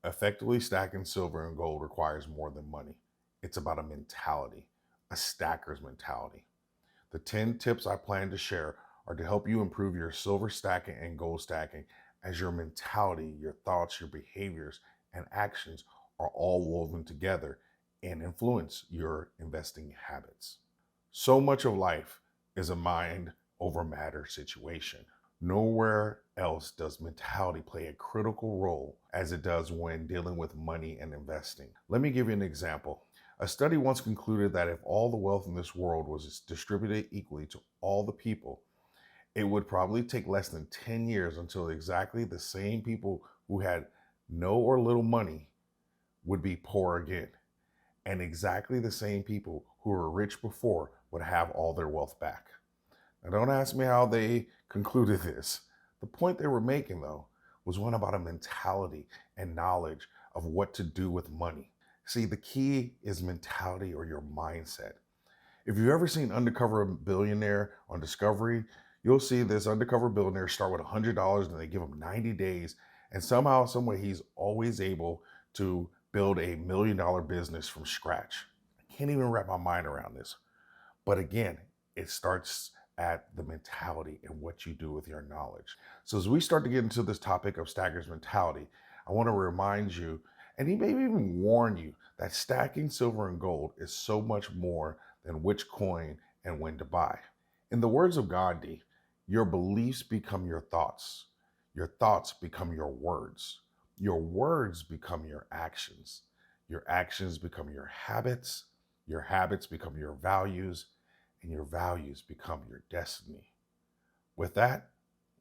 Effectively stacking silver and gold requires more than money. It's about a mentality, a stacker's mentality. The 10 tips I plan to share are to help you improve your silver stacking and gold stacking as your mentality, your thoughts, your behaviors, and actions are all woven together and influence your investing habits. So much of life is a mind over matter situation. Nowhere else does mentality play a critical role as it does when dealing with money and investing. Let me give you an example. A study once concluded that if all the wealth in this world was distributed equally to all the people, it would probably take less than 10 years until exactly the same people who had no or little money would be poor again. And exactly the same people who were rich before would have all their wealth back. Now, don't ask me how they concluded this. The point they were making, though, was one about a mentality and knowledge of what to do with money. See, the key is mentality or your mindset. If you've ever seen Undercover Billionaire on Discovery, you'll see this undercover billionaire start with $100 and they give him 90 days. And somehow, some way, he's always able to build $1 million business from scratch. I can't even wrap my mind around this. But again, it starts at the mentality and what you do with your knowledge. So as we start to get into this topic of stacker's mentality, I want to remind you, and maybe even warn you, that stacking silver and gold is so much more than which coin and when to buy. In the words of Gandhi, your beliefs become your thoughts become your words become your actions become your habits become your values, and your values become your destiny. With that,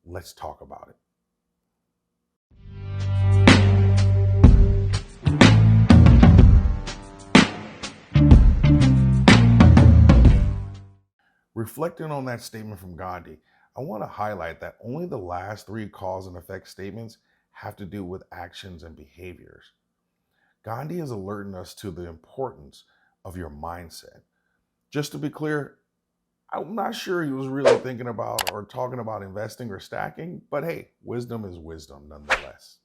let's talk about it. Reflecting on that statement from Gandhi, I want to highlight that only the last three cause and effect statements have to do with actions and behaviors. Gandhi is alerting us to the importance of your mindset. Just to be clear, I'm not sure he was really thinking about or talking about investing or stacking, but hey, wisdom is wisdom nonetheless.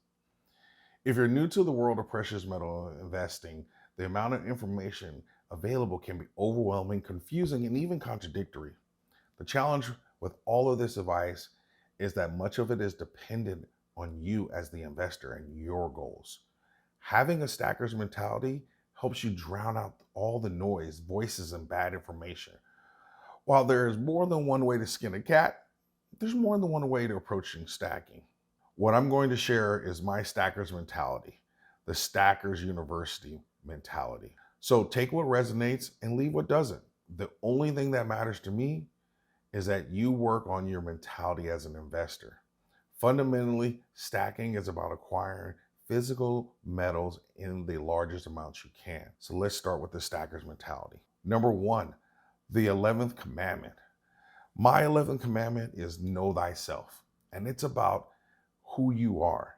If you're new to the world of precious metal investing, the amount of information available can be overwhelming, confusing, and even contradictory. The challenge with all of this advice is that much of it is dependent on you as the investor and your goals. Having a stacker's mentality helps you drown out all the noise, voices, and bad information. While there's more than one way to skin a cat, there's more than one way to approaching stacking. What I'm going to share is my stacker's mentality, the Stackers University mentality. So take what resonates and leave what doesn't. The only thing that matters to me is that you work on your mentality as an investor. Fundamentally, stacking is about acquiring physical metals in the largest amounts you can. So let's start with the stacker's mentality. Number one, the 11th commandment. My 11th commandment is know thyself. And it's about who you are,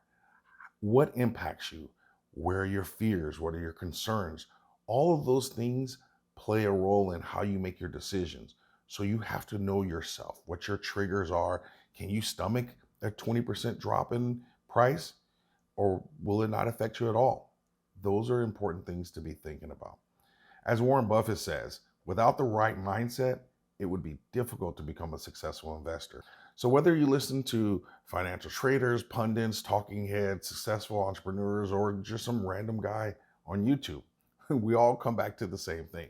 what impacts you, where are your fears, what are your concerns. All of those things play a role in how you make your decisions. So you have to know yourself, what your triggers are. Can you stomach a 20% drop in price, or will it not affect you at all? Those are important things to be thinking about. As Warren Buffett says, without the right mindset, it would be difficult to become a successful investor. So whether you listen to financial traders, pundits, talking heads, successful entrepreneurs, or just some random guy on YouTube, we all come back to the same thing.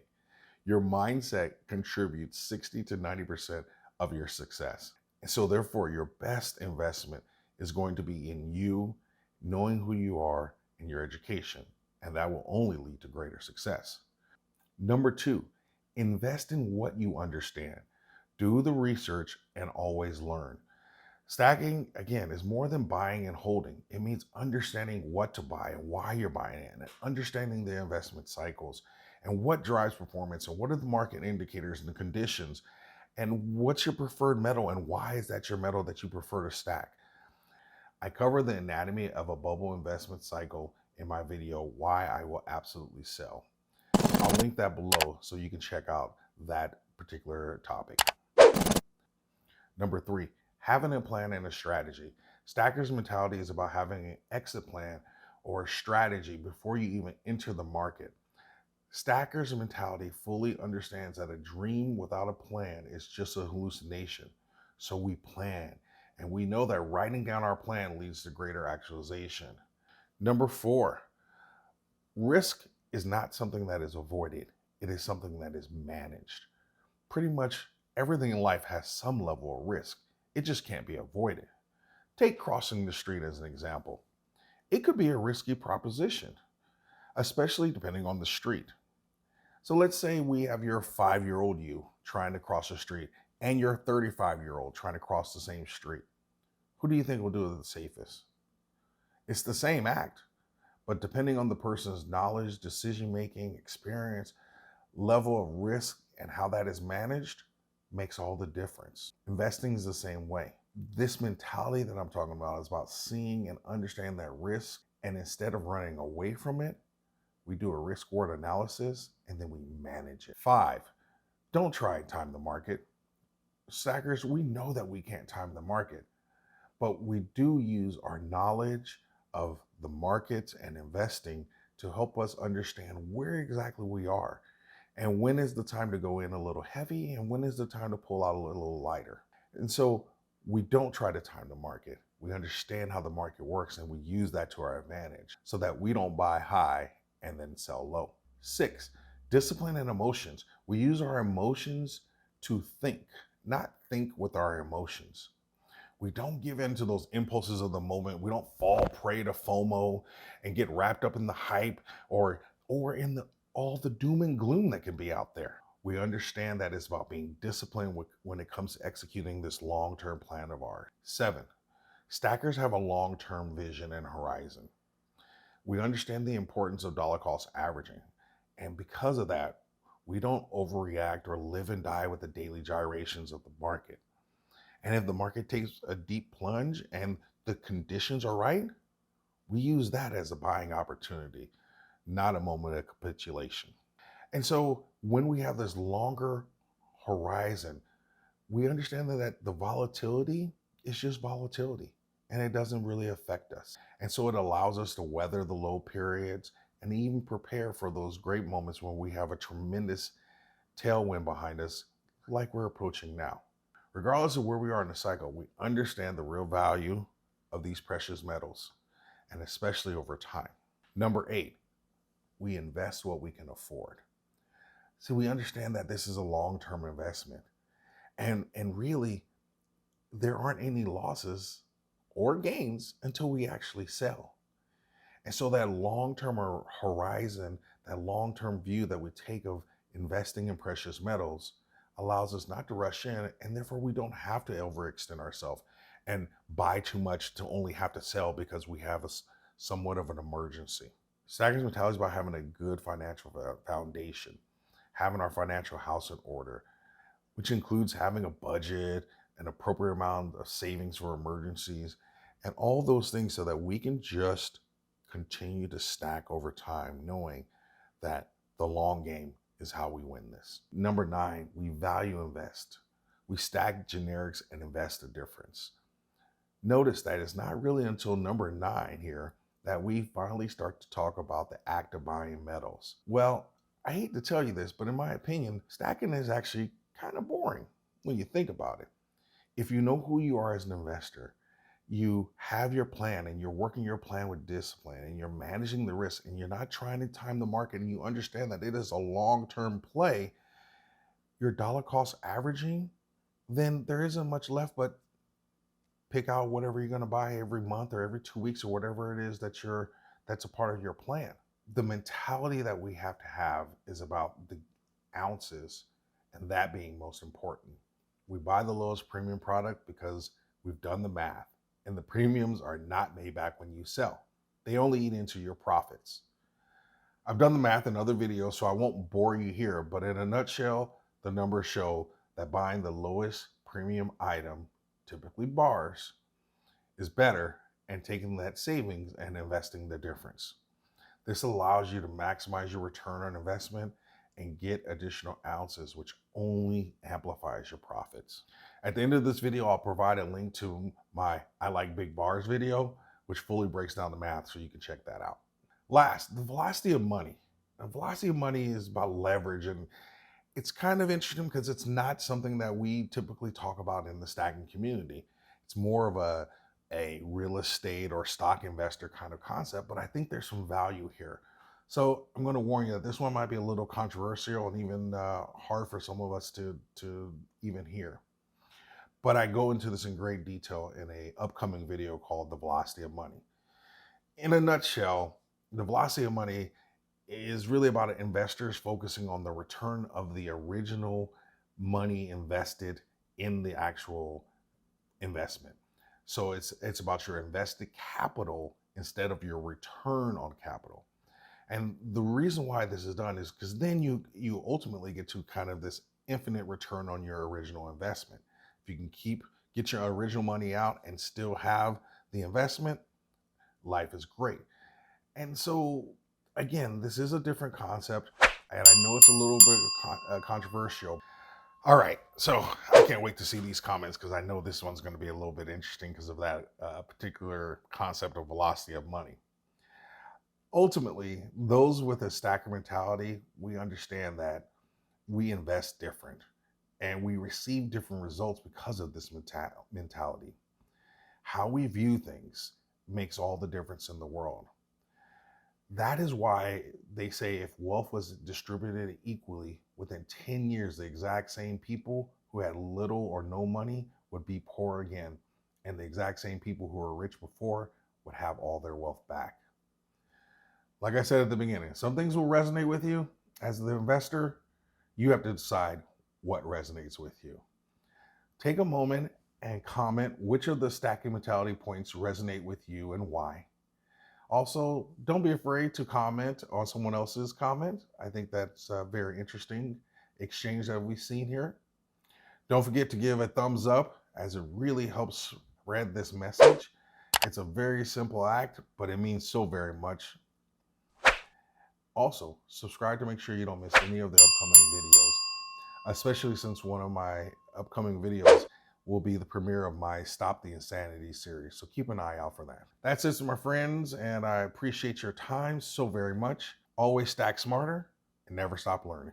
Your mindset contributes 60 to 90% of your success. And so therefore, your best investment is going to be in you, knowing who you are, and your education. And that will only lead to greater success. Number two, invest in what you understand. Do the research and always learn. Stacking, again, is more than buying and holding. It means understanding what to buy and why you're buying it, and understanding the investment cycles and what drives performance and what are the market indicators and the conditions and what's your preferred metal and why is that your metal that you prefer to stack. I cover the anatomy of a bubble investment cycle in my video, Why I Will Absolutely Sell. I'll link that below so you can check out that particular topic. Number three, having a plan and a strategy. Stacker's mentality is about having an exit plan or a strategy before you even enter the market. Stackers' mentality fully understands that a dream without a plan is just a hallucination. So we plan, and we know that writing down our plan leads to greater actualization. Number four, risk is not something that is avoided, it is something that is managed. Pretty much everything in life has some level of risk, it just can't be avoided. Take crossing the street as an example. It could be a risky proposition, especially depending on the street. So let's say we have your 5-year-old you trying to cross the street and your 35-year-old trying to cross the same street. Who do you think will do it the safest? It's the same act, but depending on the person's knowledge, decision making, experience, level of risk, and how that is managed makes all the difference. Investing is the same way. This mentality that I'm talking about is about seeing and understanding that risk, and instead of running away from it, we do a risk reward analysis and then we manage it. 5, don't try and time the market. Stackers, we know that we can't time the market, but we do use our knowledge of the markets and investing to help us understand where exactly we are and when is the time to go in a little heavy and when is the time to pull out a little lighter. And so we don't try to time the market. We understand how the market works and we use that to our advantage so that we don't buy high and then sell low. 6, discipline and emotions. We use our emotions to think, not think with our emotions. We don't give in to those impulses of the moment. We don't fall prey to FOMO and get wrapped up in the hype or in all the doom and gloom that can be out there. We understand that it's about being disciplined when it comes to executing this long-term plan of ours. 7, stackers have a long-term vision and horizon. We understand the importance of dollar cost averaging. And because of that, we don't overreact or live and die with the daily gyrations of the market. And if the market takes a deep plunge and the conditions are right, we use that as a buying opportunity, not a moment of capitulation. And so when we have this longer horizon, we understand that the volatility is just volatility and it doesn't really affect us. And so it allows us to weather the low periods and even prepare for those great moments when we have a tremendous tailwind behind us, like we're approaching now. Regardless of where we are in the cycle, we understand the real value of these precious metals, and especially over time. Number 8, we invest what we can afford. So we understand that this is a long-term investment, and really, there aren't any losses or gains until we actually sell. And so that long-term horizon, that long-term view that we take of investing in precious metals allows us not to rush in, and therefore we don't have to overextend ourselves and buy too much to only have to sell because we have somewhat of an emergency. Stackers mentality is about having a good financial foundation, having our financial house in order, which includes having a budget, an appropriate amount of savings for emergencies, and all those things so that we can just continue to stack over time, knowing that the long game is how we win this. Number 9, we value invest. We stack generics and invest the difference. Notice that it's not really until number 9 here that we finally start to talk about the act of buying metals. Well, I hate to tell you this, but in my opinion, stacking is actually kind of boring when you think about it. If you know who you are as an investor, you have your plan and you're working your plan with discipline and you're managing the risk and you're not trying to time the market and you understand that it is a long-term play, your dollar cost averaging, then there isn't much left but pick out whatever you're going to buy every month or every 2 weeks or whatever it is that's a part of your plan. The mentality that we have to have is about the ounces and that being most important. We buy the lowest premium product because we've done the math. And the premiums are not made back when you sell. They only eat into your profits. I've done the math in other videos, so I won't bore you here, but in a nutshell, the numbers show that buying the lowest premium item, typically bars, is better, and taking that savings and investing the difference. This allows you to maximize your return on investment and get additional ounces, which only amplifies your profits. At the end of this video, I'll provide a link to my I Like Big Bars video, which fully breaks down the math, so you can check that out. Last, the velocity of money. The velocity of money is about leverage, and it's kind of interesting because it's not something that we typically talk about in the stacking community. It's more of a real estate or stock investor kind of concept, but I think there's some value here. So I'm going to warn you that this one might be a little controversial and even hard for some of us to even hear. But I go into this in great detail in a upcoming video called The Velocity of Money. In a nutshell, the velocity of money is really about investors focusing on the return of the original money invested in the actual investment. So it's about your invested capital instead of your return on capital. And the reason why this is done is because then you ultimately get to kind of this infinite return on your original investment. If you can get your original money out and still have the investment, life is great. And so again, this is a different concept, and I know it's a little bit controversial. All right, so I can't wait to see these comments because I know this one's going to be a little bit interesting because of that particular concept of velocity of money. Ultimately, those with a stacker mentality, we understand that we invest different and we receive different results because of this mentality. How we view things makes all the difference in the world. That is why they say if wealth was distributed equally within 10 years, the exact same people who had little or no money would be poor again, and the exact same people who were rich before would have all their wealth back. Like I said at the beginning, some things will resonate with you. As the investor, you have to decide what resonates with you. Take a moment and comment which of the stacking mentality points resonate with you and why. Also, don't be afraid to comment on someone else's comment. I think that's a very interesting exchange that we've seen here. Don't forget to give a thumbs up, as it really helps spread this message. It's a very simple act, but it means so very much. Also, subscribe to make sure you don't miss any of the upcoming videos, especially since one of my upcoming videos will be the premiere of my Stop the Insanity series. So keep an eye out for that. That's it, my friends, and I appreciate your time so very much. Always stack smarter and never stop learning.